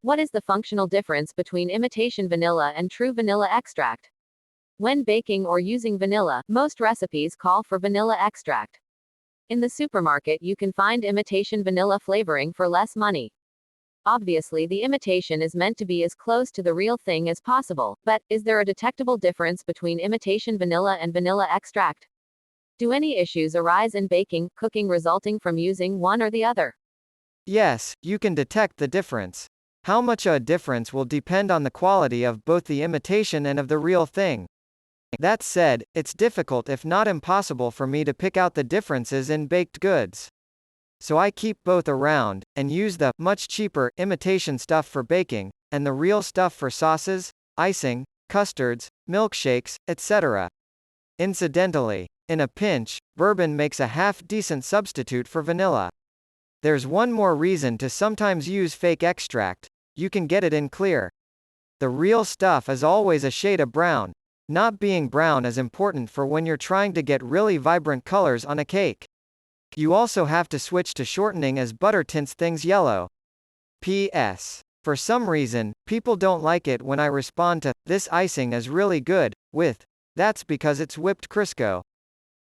What is the functional difference between imitation vanilla and true vanilla extract? When baking or using vanilla, most recipes call for vanilla extract. In the supermarket, you can find imitation vanilla flavoring for less money. Obviously, the imitation is meant to be as close to the real thing as possible, but is there a detectable difference between imitation vanilla and vanilla extract? Do any issues arise in baking, cooking resulting from using one or the other? Yes, you can detect the difference. How much a difference will depend on the quality of both the imitation and of the real thing. That said, it's difficult if not impossible for me to pick out the differences in baked goods. So I keep both around, and use the much cheaper imitation stuff for baking, and the real stuff for sauces, icing, custards, milkshakes, etc. Incidentally, in a pinch, bourbon makes a half-decent substitute for vanilla. There's one more reason to sometimes use fake extract: you can get it in clear. The real stuff is always a shade of brown. Not being brown is important for when you're trying to get really vibrant colors on a cake. You also have to switch to shortening as butter tints things yellow. P.S. For some reason, people don't like it when I respond to "this icing is really good" with "that's because it's whipped Crisco."